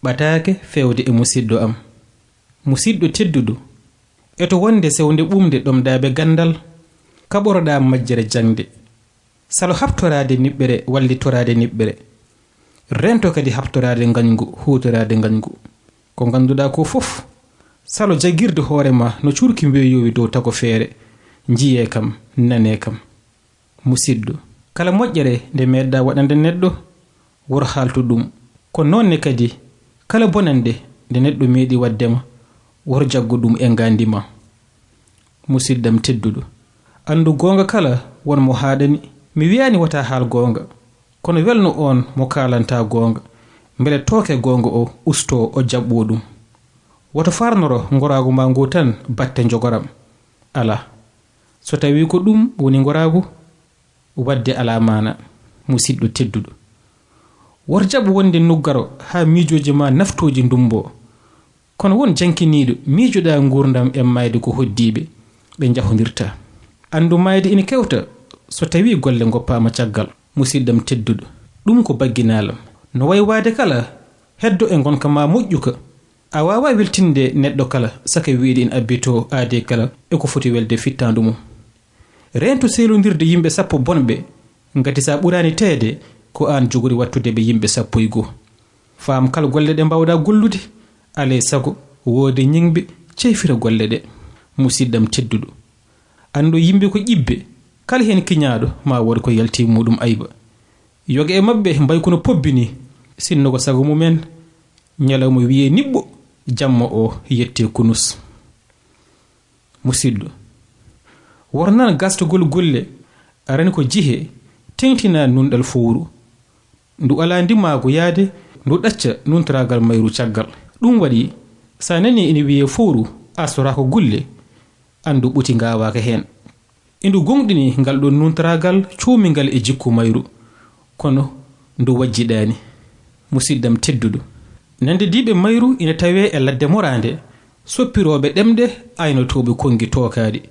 ɓataake fewde e musidɗo am. Musidɗo tedduɗo, eto wonde sewnde ɓumde ɗomɗaaɓe gandal kaɓoroɗa majjere jangde. Salo habtorade niɓɓere wallitorade niɓɓere. Rento kadi habtorade ngañgu hutorade ngañgu. Ko ganduɗa ko fof salo jagirde hoorema no curki mbeyowi dow tago feere. Jiye kam nane kam. Musidɗo, kala moƴƴere nde meɗɗa waɗande neɗɗo wor haaltu ɗum. Ko nonne kadi kala bonande nde neɗɗo meeɗi waddema wor jaggu ɗum e ngandima. Musiddam tedduɗo, andu gonga kala won mo haɗani. Mi wiyani wata haal gonga, kono welno on mo kalanta gonga, mbele tooke gonga o usto o jabɓo ɗum. Woto farnoro ngoragu ma ngu tan batte jogoram. Ala, so tawi ko ɗum woni ngoragu wadde ala mana. Musidɗo tedduɗo, wor jaɓu wonde nuggaro ha miijoji ma naftoji ndumbo. Kono won jankiniɗo miijoɗa gurdam e mayde ko hoddiɓe ɓe jahodirta. Andu mayde ina kewta so tawi golle goppama caggal. Musiddam tedduɗo, ɗum ko bagginalam. No waywade kala heddo e gonka ma moƴƴuka. A wawa weltinde neɗɗo kala saka wiide in abbito aade kala e ko foti welde fittandu mum. Rento selodirde yimɓe sappo bonɓe ngati sa ɓurani teede ko an jogori wattude ɓe yimɓe 11. Faam kala golle ɗe mbawɗa gollude alay sago woode ñingɓe ceyfira golle ɗe. Musiddam tedduɗo, andu yimɓe ko ƴibbe, kala hen kiñaɗo ma wodi ko yalti muɗum ayba. Yoga e mabɓe mbaykuno pobbini sinno ko sago mumen ñalawma wiye niɓɓo jamma o yette kunus. Musidɗo, wornan gastugol golle arani ko jihe tengtina nunɗal fowru. Ndu ala ndimago yaade ndu ɗacca nuntoragal mayru caggal. Ɗum waɗi sa nani ina wiye fowru asorako gulle andu ɓuti ngawaka hen. Indu gonɗini ngal ɗon nuntoragal cuumingal e jikku mayru kono ndu wajjiɗani. Musiddam tedduɗo, nande diɓe mayru ina tawe e ladde morande soppiroɓe ɗemɗe aynotoɓe kongi tokadi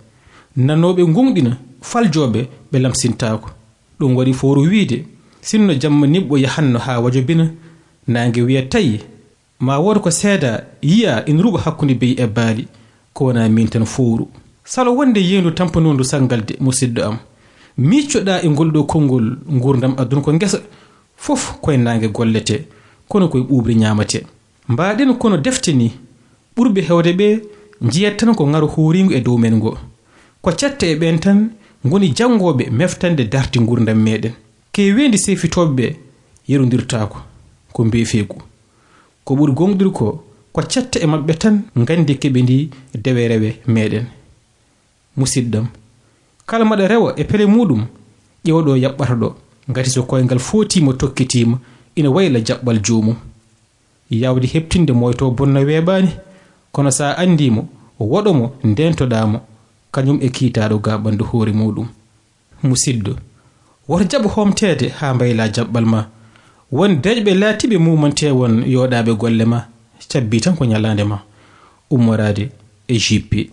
nanoɓe gonɗina faljoɓe ɓe lamsintako. Ɗum waɗi fowru wiide sinno jamma niɓɓo yahanno ha wajobina nangue wiya tayi ma woda ko seeda yiya ina ruɓa hakkude beyi e baali ko wona min tan fowru. Salo wonde yendu tampanondu sangalde. Musidɗo am, miccoɗa e ngolɗo konngol gurdam aduna ko ngesa fof koye nangue gollete kono koye ɓuɓri ñamate. Mbaɗen kono defte ni ɓurɓe hewde ɓe jiyat tan ko ngaro horigo e dow men ngo. Ko cette e ɓen tan goni jangoɓe meftande darti gurdam meɗen. Kewendi sefitoɓeɓe yerodirtako ko mbefegu. Ko ɓuri gonɗir ko cette e mabɓe tan gandi keɓe ndi dewe rewe meɗen. Musiddam, kala maɗa rewa e pele muɗum ƴewɗo yaɓɓata ɗo ngati so koyngal fotima tokkitima ina wayla jaɓɓal jomum. Yawde heptinde moyto bonna weɓani kono sa andimo woɗomo ndentoɗamo kañum e kiitaɗo gaɓandu hoore muɗum. Musidɗo, woto jaɓa homtede ha mbayla jaɓɓal ma. Won deƴɓe laatiɓe mumante won yoɗaɓe golle ma cabbi tan ko ñalande ma ummorade e jippi.